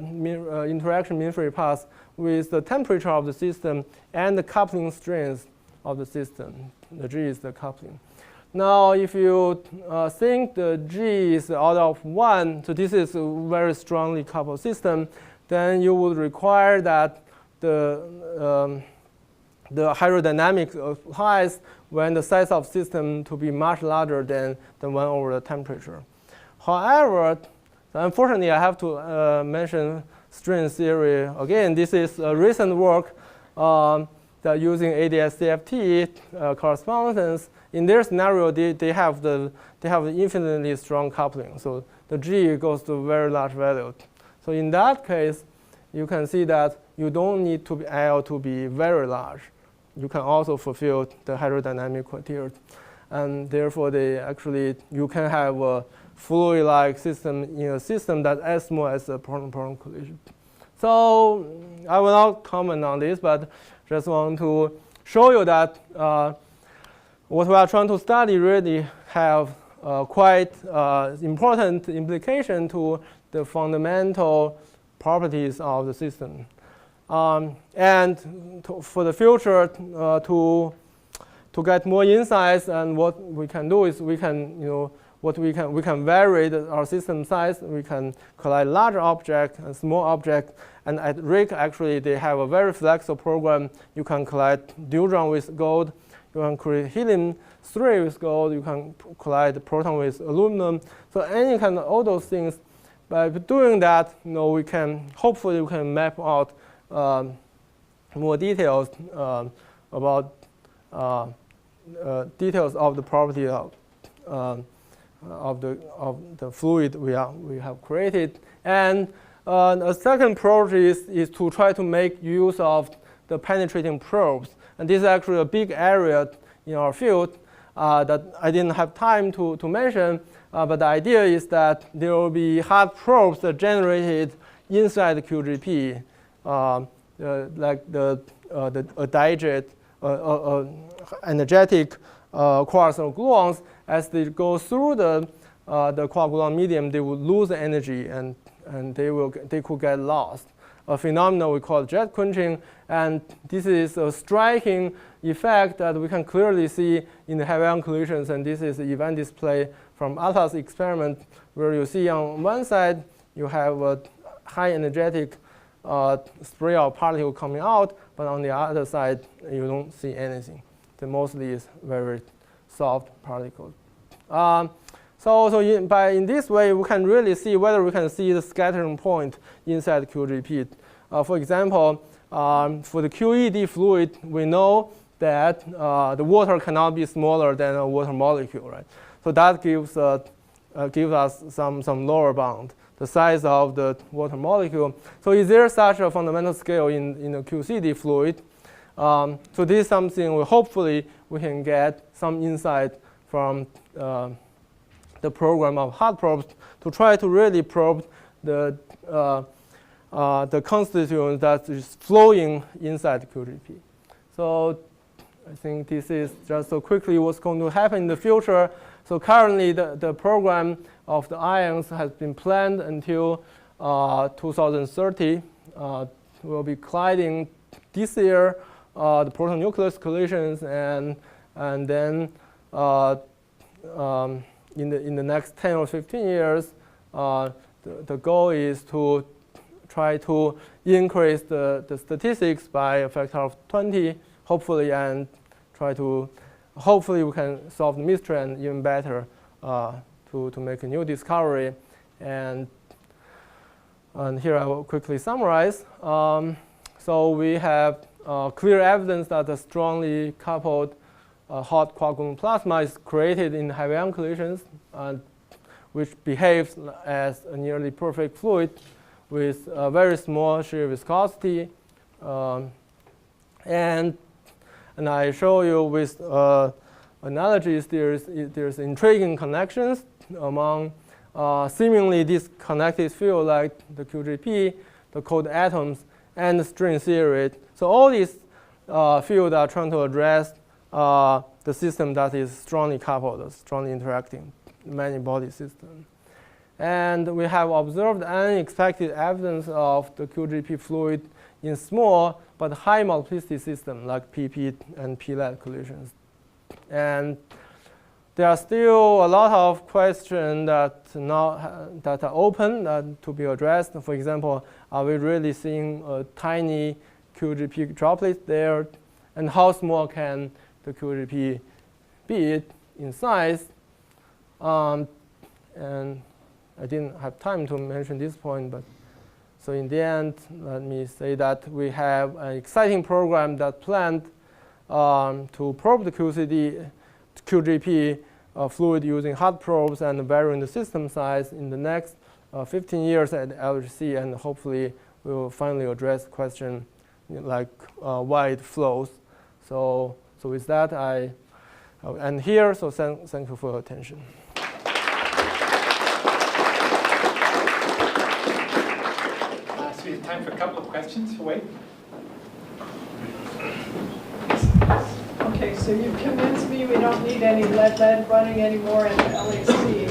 B: interaction mean-free path with the temperature of the system and the coupling strength of the system. The G is the coupling. Now, if you think the G is the order of 1, so this is a very strongly coupled system, then you would require that the hydrodynamics applies when the size of system to be much larger than 1 over the temperature. However, unfortunately, I have to mention string theory again. This is a recent work that using ADS-CFT correspondence. In their scenario, they have infinitely strong coupling. So the G goes to very large value. So in that case, you can see that you don't need to be L to be very large. You can also fulfill the hydrodynamic criteria. And therefore, you can have a fluid-like system in a system that's as small as a proton-proton collision. So I will not comment on this, but just want to show you that what we are trying to study really have quite important implication to the fundamental properties of the system. And for the future, to get more insights, and what we can do is we can vary our system size. We can collide large object and small object. And at RHIC, actually, they have a very flexible program. You can collide deuteron with gold. You can create helium-3 with gold. You can collide proton with aluminum. So any kind of all those things. By doing that, hopefully we can map out more details about details of the property of the fluid we have created. And a second approach is to try to make use of the penetrating probes. And this is actually a big area in our field that I didn't have time to mention. But the idea is that there will be hard probes that generated inside the QGP, like the digit, energetic quarks or gluons. As they go through the quark-gluon medium, they will lose energy, and they could get lost. A phenomenon we call jet quenching, and this is a striking effect that we can clearly see in the heavy ion collisions. And this is the event display from Atlas experiment, where you see on one side you have a high energetic spray of particle coming out, but on the other side you don't see anything. The mostly is very soft particles. In this way, we can really see whether we can see the scattering point inside QGP. For example, for the QED fluid, we know that the water cannot be smaller than a water molecule, right? So that gives us some lower bound, the size of the water molecule. So is there such a fundamental scale in a QCD fluid? So this is something hopefully we can get some insight from the program of hard probes to try to really probe the constituent that is flowing inside QGP. So I think this is just so quickly what's going to happen in the future. So currently, the program of the ions has been planned until 2030. We'll be colliding this year the proton-nucleus collisions, and then in the next 10 or 15 years, the goal is to try to increase the statistics by a factor of 20, hopefully, and try to hopefully we can solve the mystery and even better to make a new discovery. And here I will quickly summarize. So we have clear evidence that a strongly coupled hot quark-gluon plasma is created in heavy ion collisions, which behaves as a nearly perfect fluid with a very small shear viscosity. And I show you with analogies there's intriguing connections among seemingly disconnected field like the QGP, the cold atoms, and the string theory. So all these fields are trying to address the system that is strongly coupled, strongly interacting, many-body system. And we have observed unexpected evidence of the QGP fluid in small but high multiplicity systems like PP and PLED collisions. And there are still a lot of questions that are open to be addressed. For example, are we really seeing a tiny QGP droplet there? And how small can the QGP be in size? And I didn't have time to mention this point, but so in the end, let me say that we have an exciting program that planned to probe the QGP fluid using hot probes and varying the system size in the next 15 years at RHIC, and hopefully we will finally address the question like why it flows. So with that, I'll end here. So thank you for your attention.
A: So we have time for a couple of questions for Wei.
D: Okay, so you've convinced me we don't need any lead running anymore in LHC.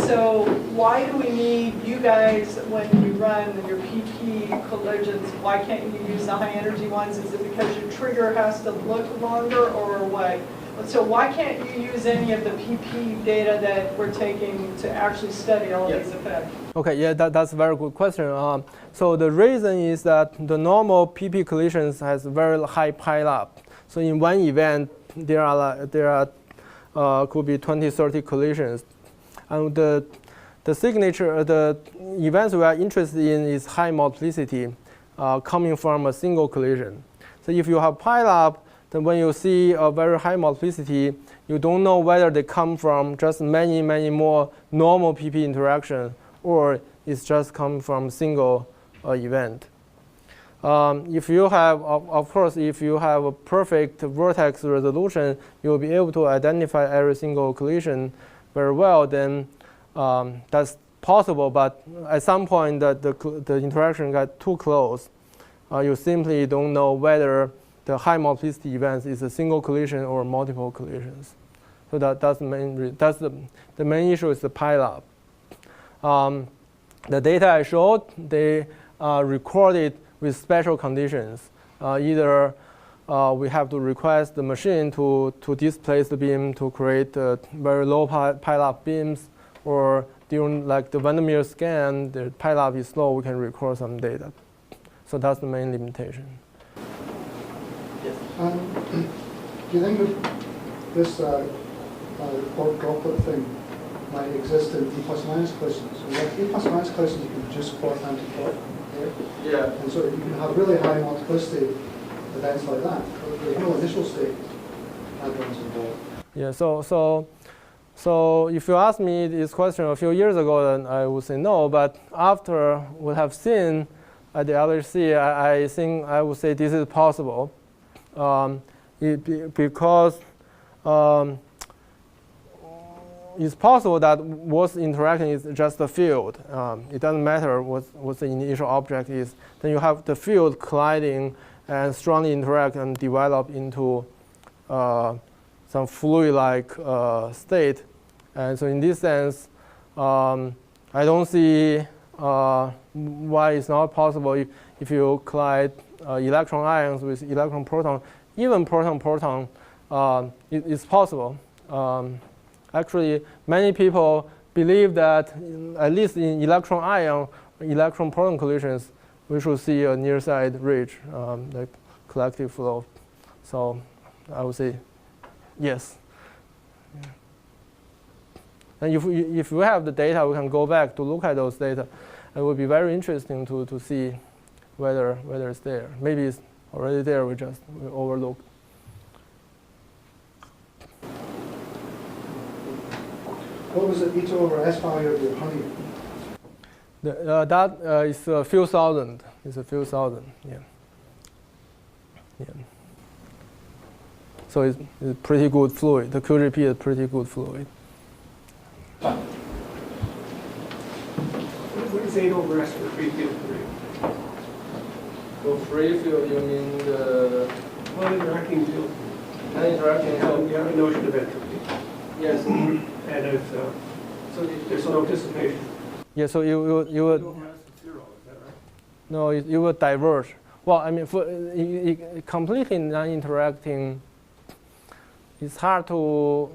D: So why do we need you guys when you run your PP collisions? Why can't you use the high energy ones? Is it because your trigger has to look longer or what? So why can't you use any of the PP data that we're taking to actually study all these effects?
B: Okay, yeah, that's a very good question. So the reason is that the normal PP collisions has very high pileup. So in one event, there could be 20, 30 collisions. And the events we are interested in is high multiplicity coming from a single collision. So if you have pileup, then when you see a very high multiplicity, you don't know whether they come from just many, many more normal PP interaction or it's just come from single event. If you have, of course, if you have a perfect vertex resolution, you'll be able to identify every single collision very well. Then that's possible, but at some point the interaction got too close. You simply don't know whether the high multiplicity events is a single collision or multiple collisions. So that's the main. The main issue is the pileup. The data I showed, they are recorded with special conditions. Either we have to request the machine to displace the beam to create very low pileup beams, or during like the Vandermeer scan, the pileup is low, we can record some data. So that's the main limitation.
A: Yes.
E: Do you think that this quark droplet thing might exist in E plus minus collisions? So with E plus minus collisions, you can reduce quark down to quark.
B: Yeah.
E: And so you can have really high multiplicity events like that. There's no initial state hadrons involved.
B: Yeah. So if you asked me this question a few years ago, then I would say no. But after we have seen at the LHC, I think I would say this is possible, because it's possible that what's interacting is just the field. It doesn't matter what the initial object is. Then you have the field colliding and strongly interact and develop into some fluid-like state. And so in this sense, I don't see why it's not possible if you collide electron ions with electron proton, even proton-proton, it's possible. Actually, many people believe that at least in electron ion, electron proton collisions, we should see a near side ridge, like collective flow. So I would say Yes. Yeah. And if we have the data, we can go back to look at those data. It would be very interesting to see whether it's there. Maybe it's already there, we overlooked.
E: What was the eta over S value of your honey?
B: That is a few thousand. It's a few thousand, yeah. Yeah. So it's pretty good fluid. The QGP is pretty good fluid.
C: What is 8 over S for free field theory?
B: For free field, you mean the
C: Non-interacting field.
B: non-interacting field?
C: You have a notion of entropy.
B: Yes.
C: And it's, so there's no dissipation.
B: Yeah. So you would.
C: 8 over S is 0, is that right?
B: No, you will diverge. Well, I mean, for completely non-interacting, it's hard to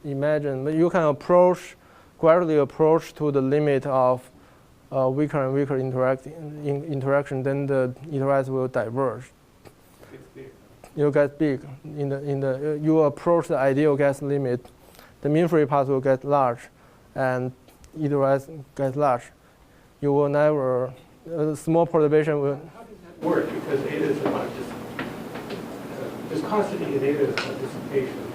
B: imagine, but you can gradually approach to the limit of weaker and weaker interaction. Then the iterations will diverge.
C: It's big.
B: You get big. You approach the ideal gas limit, the mean free path will get large, and iterations get large. You will never. Small perturbation will.
C: How does that work? Because eta is about viscosity in eta is about dissipation,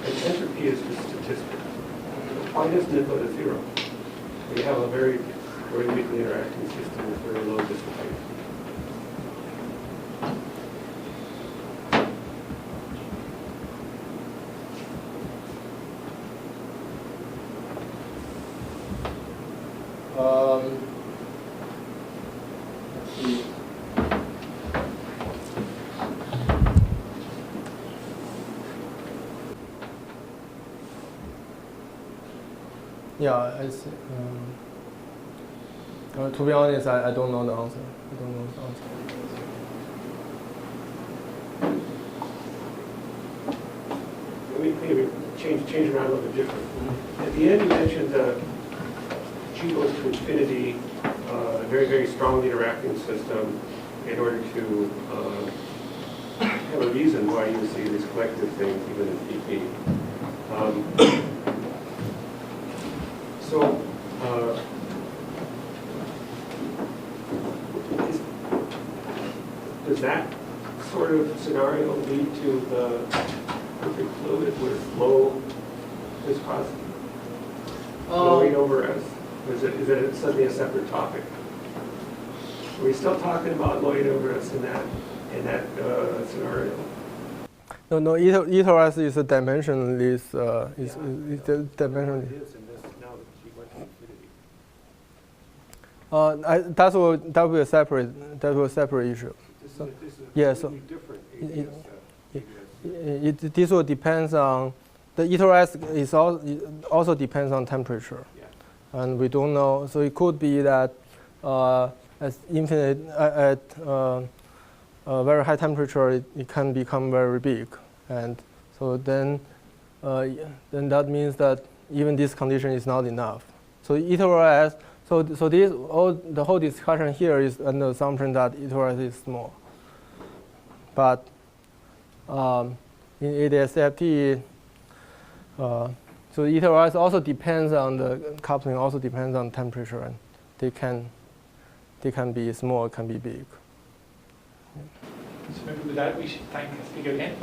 C: and entropy is just statistics. Why doesn't it go to 0? We have a very, very weakly interacting system with very low dissipation.
B: Let's see. Yeah, I see. To be honest, I don't know the answer.
C: Maybe change around a little bit different. At the end, you mentioned G goes to infinity, a very, very strongly interacting system in order to have a reason why you see these collective things even in PP. Does that sort of scenario lead to the perfect fluid with low viscosity? Low weight over S? Or is it suddenly a separate topic? Are we still talking about low weight over S in that scenario?
B: No. Eta S is a dimensionless. Is dimensionless.
C: It is in this now that she went to infinity.
B: That will be a separate issue.
C: This is
B: yeah,
C: a
B: so
C: completely different ADS.
B: this will depends on the eta S is also depends on temperature,
C: Yeah.
B: and we don't know. So it could be that at infinite at a very high temperature, it can become very big, and so then that means that even this condition is not enough. So eta S. So the whole discussion here is an assumption that eta S is small. But in ADS-FT, so eta S also depends on the coupling, also depends on temperature, and they can be small, can be big.
A: So maybe with that, we should thank the speaker again.